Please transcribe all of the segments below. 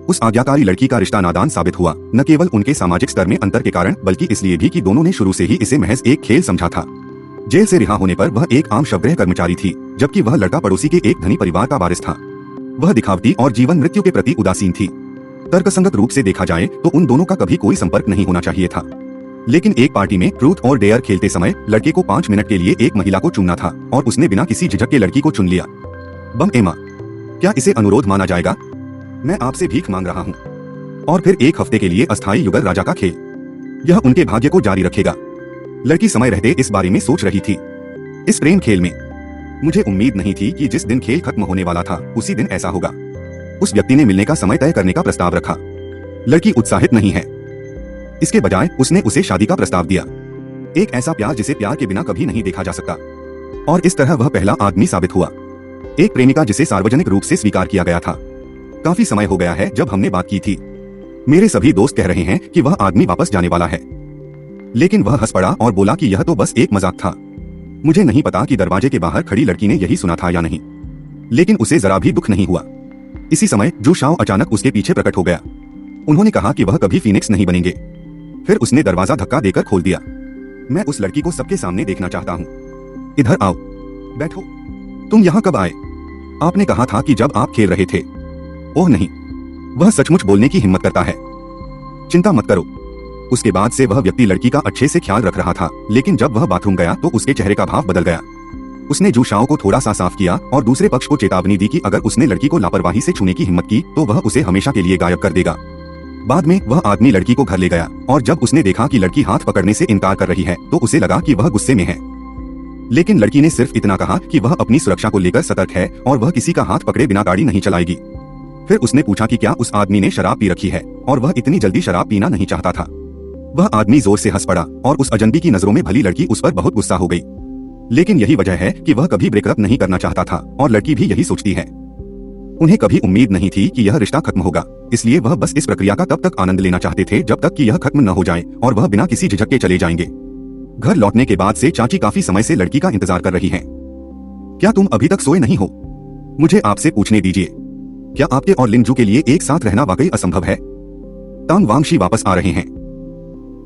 उस आज्ञाकारी लड़की का रिश्ता नादान साबित हुआ, न केवल उनके सामाजिक स्तर में अंतर के कारण बल्कि इसलिए भी कि दोनों ने शुरू से ही इसे महज एक खेल समझा था। जेल से रिहा होने पर वह एक आम शवगृह कर्मचारी थी, जबकि वह लड़का पड़ोसी के एक धनी परिवार का वारिस था। वह दिखावटी और जीवन मृत्यु के प्रति उदासीन थी। तर्कसंगत रूप से देखा जाए तो उन दोनों का कभी कोई संपर्क नहीं होना चाहिए था। लेकिन एक पार्टी में ट्रूथ और डेयर खेलते समय लड़के को 5 मिनट के लिए एक महिला को चुनना था और उसने बिना किसी झिझक के लड़की को चुन लिया। बम एमा, क्या इसे अनुरोध माना जाएगा? मैं आपसे भीख मांग रहा हूँ। और फिर 1 हफ्ते के लिए अस्थायी युगल राजा का खेल, यह उनके भाग्य को जारी रखेगा। लड़की समय रहते इस बारे में सोच रही थी। इस प्रेम खेल में मुझे उम्मीद नहीं थी कि जिस दिन खेल खत्म होने वाला था उसी दिन ऐसा होगा। उस व्यक्ति ने मिलने का समय तय करने का प्रस्ताव रखा। लड़की उत्साहित नहीं है, इसके बजाय उसने उसे शादी का प्रस्ताव दिया। एक ऐसा प्यार जिसे प्यार के बिना कभी नहीं देखा जा सकता। और इस तरह वह पहला आदमी साबित हुआ, एक प्रेमिका जिसे सार्वजनिक रूप से स्वीकार किया गया था। काफी समय हो गया है जब हमने बात की थी। मेरे सभी दोस्त कह रहे हैं कि वह आदमी वापस जाने वाला है। लेकिन वह हंस पड़ा और बोला कि यह तो बस एक मजाक था। मुझे नहीं पता कि दरवाजे के बाहर खड़ी लड़की ने यही सुना था या नहीं, लेकिन उसे जरा भी दुख नहीं हुआ। इसी समय जू शाओ अचानक उसके पीछे प्रकट हो गया। उन्होंने कहा कि वह कभी फीनिक्स नहीं बनेंगे। फिर उसने दरवाजा धक्का देकर खोल दिया। मैं उस लड़की को सबके सामने देखना चाहता हूँ। इधर आओ, बैठो। तुम यहाँ कब आए? आपने कहा था कि जब आप खेल रहे थे। ओह नहीं, वह सचमुच बोलने की हिम्मत करता है। चिंता मत करो। उसके बाद से वह व्यक्ति लड़की का अच्छे से ख्याल रख रहा था, लेकिन जब वह बाथरूम गया तो उसके चेहरे का भाव बदल गया। उसने जू शाओ को थोड़ा सा साफ किया और दूसरे पक्ष को चेतावनी दी कि अगर उसने लड़की को लापरवाही से छूने की हिम्मत की तो वह उसे हमेशा के लिए गायब कर देगा। बाद में वह आदमी लड़की को घर ले गया और जब उसने देखा कि लड़की हाथ पकड़ने से इनकार कर रही है तो उसे लगा कि वह गुस्से में है। लेकिन लड़की ने सिर्फ इतना कहा कि वह अपनी सुरक्षा को लेकर सतर्क है और वह किसी का हाथ पकड़े बिना गाड़ी नहीं चलाएगी। फिर उसने पूछा कि क्या उस आदमी ने शराब पी रखी है, और वह इतनी जल्दी शराब पीना नहीं चाहता था। वह आदमी जोर से हंस पड़ा और उस अजनबी की नजरों में भली लड़की उस पर बहुत गुस्सा हो गई। लेकिन यही वजह है कि वह कभी ब्रेकअप नहीं करना चाहता था और लड़की भी यही सोचती है। उन्हें कभी उम्मीद नहीं थी कि यह रिश्ता खत्म होगा, इसलिए वह बस इस प्रक्रिया का तब तक आनंद लेना चाहते थे जब तक कि यह खत्म न हो जाए और वह बिना किसी झिझक के चले जाएंगे। घर लौटने के बाद से चाची काफी समय से लड़की का इंतजार कर रही हैं। क्या तुम अभी तक सोए नहीं हो? मुझे आपसे पूछने दीजिए, क्या आपके और लिनजू के लिए एक साथ रहना वाकई असंभव है? तांग वांगशी वापस आ रहे हैं।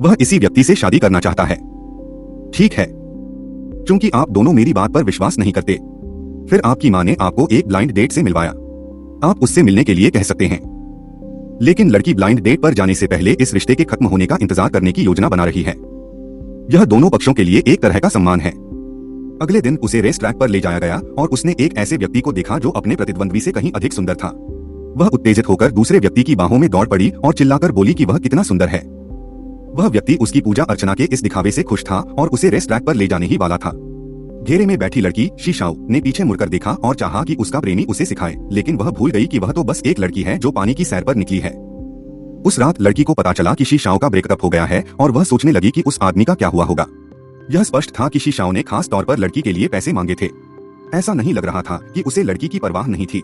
वह इसी व्यक्ति से शादी करना चाहता है। ठीक है, क्योंकि आप दोनों मेरी बात पर विश्वास नहीं करते। फिर आपकी माँ ने आपको एक ब्लाइंड डेट से मिलवाया। आप उससे मिलने के लिए कह सकते हैं। लेकिन लड़की ब्लाइंड डेट पर जाने से पहले इस रिश्ते के खत्म होने का इंतजार करने की योजना बना रही है। यह दोनों पक्षों के लिए एक तरह का सम्मान है। अगले दिन उसे रेस ट्रैक पर ले जाया गया और उसने एक ऐसे व्यक्ति को देखा जो अपने प्रतिद्वंद्वी से कहीं अधिक सुंदर था। वह उत्तेजित होकर दूसरे व्यक्ति की बाहों में दौड़ पड़ी और चिल्लाकर बोली कि वह कितना सुंदर है। वह व्यक्ति उसकी पूजा अर्चना के इस दिखावे से खुश था और उसे रेस ट्रैक पर ले जाने ही वाला था। घेरे में बैठी लड़की शी शाओ ने पीछे मुड़कर देखा और चाहा कि उसका प्रेमी उसे सिखाए, लेकिन वह भूल गई कि वह तो बस एक लड़की है जो पानी की सैर पर निकली है। उस रात लड़की को पता चला कि शी शाओ का ब्रेकअप हो गया है और वह सोचने लगी कि उस आदमी का क्या हुआ होगा। यह स्पष्ट था कि शी शाओ ने खास तौर पर लड़की के लिए पैसे मांगे थे। ऐसा नहीं लग रहा था कि उसे लड़की की परवाह नहीं थी।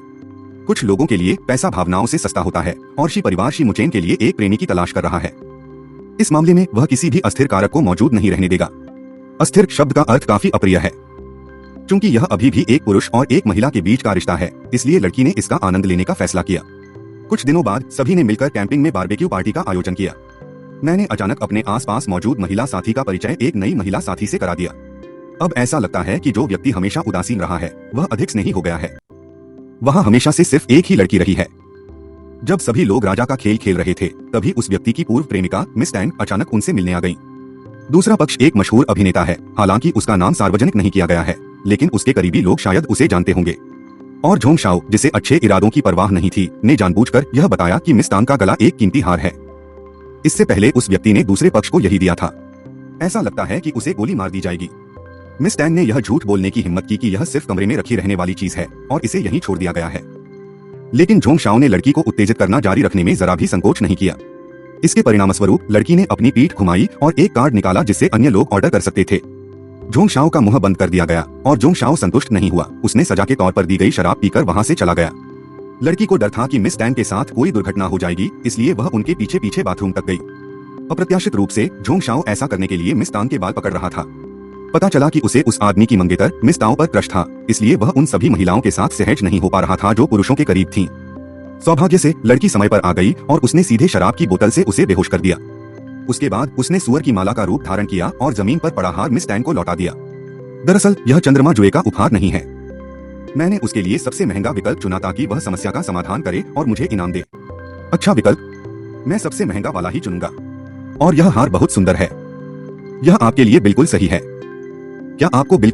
कुछ लोगों के लिए पैसा भावनाओं से सस्ता होता है और शी परिवार शी मुचेन के लिए एक प्रेमी की तलाश कर रहा है। इस मामले में वह किसी भी अस्थिर कारक को मौजूद नहीं रहने देगा। अस्थिर शब्द का अर्थ काफी अप्रिय है, क्योंकि यह अभी भी एक पुरुष और एक महिला के बीच का रिश्ता है, इसलिए लड़की ने इसका आनंद लेने का फैसला किया। कुछ दिनों बाद सभी ने मिलकर कैंपिंग में बारबेक्यू पार्टी का आयोजन किया। मैंने अचानक अपने आसपास मौजूद महिला साथी का परिचय एक नई महिला साथी से करा दिया। अब ऐसा लगता है कि जो व्यक्ति हमेशा उदासीन रहा है वह अधिक स्नेही हो गया है। वहाँ हमेशा से सिर्फ एक ही लड़की रही है। जब सभी लोग राजा का खेल खेल रहे थे तभी उस व्यक्ति की पूर्व प्रेमिका मिस टैंग अचानक उनसे मिलने आ गई। दूसरा पक्ष एक मशहूर अभिनेता है, हालांकि उसका नाम सार्वजनिक नहीं किया गया है, लेकिन उसके करीबी लोग शायद उसे जानते होंगे। और झोंग शाओ, जिसे अच्छे इरादों की परवाह नहीं थी, ने जानबूझकर यह बताया कि मिस टांग का गला एक कीमती हार है। इससे पहले उस व्यक्ति ने दूसरे पक्ष को यही दिया था। ऐसा लगता है कि उसे गोली मार दी जाएगी। मिस टैंग ने यह झूठ बोलने की हिम्मत की कि यह सिर्फ कमरे में रखी रहने वाली चीज है और इसे यहीं छोड़ दिया गया है। लेकिन झोंग शाओ ने लड़की को उत्तेजित करना जारी रखने में जरा भी संकोच नहीं किया। इसके परिणामस्वरूप लड़की ने अपनी पीठ घुमाई और एक कार्ड निकाला जिससे अन्य लोग ऑर्डर कर सकते थे। झोंग शाओ का मुंह बंद कर दिया गया और झोंग शाओ संतुष्ट नहीं हुआ। उसने सजा के तौर पर दी गई शराब पीकर वहां से चला गया। लड़की को डर था कि मिस टैंग के साथ कोई दुर्घटना हो जाएगी, इसलिए वह उनके पीछे पीछे बाथरूम तक गई। अप्रत्याशित रूप से झोंग शाओ ऐसा करने के लिए मिस टांग के बाल पकड़ रहा था। पता चला कि उसे उस आदमी की मंगेतर मिस टाओ पर क्रश था, इसलिए वह उन सभी महिलाओं के साथ सहज नहीं हो पा रहा था जो पुरुषों के करीब थीं। सौभाग्य से लड़की समय पर आ गई और उसने सीधे शराब की बोतल से उसे बेहोश कर दिया। उसके बाद उसने सुअर की माला का रूप धारण किया और जमीन पर पड़ा हार मिस टैंग को लौटा दिया। दरअसल यह चंद्रमा जोए का उपहार नहीं है। मैंने उसके लिए सबसे महंगा विकल्प चुना ताकि वह समस्या का समाधान करे और मुझे इनाम दे। अच्छा विकल्प, मैं सबसे महंगा वाला ही चुनूंगा। और यह हार बहुत सुंदर है। यह आपके लिए बिल्कुल सही है। क्या आपको बिल्कुल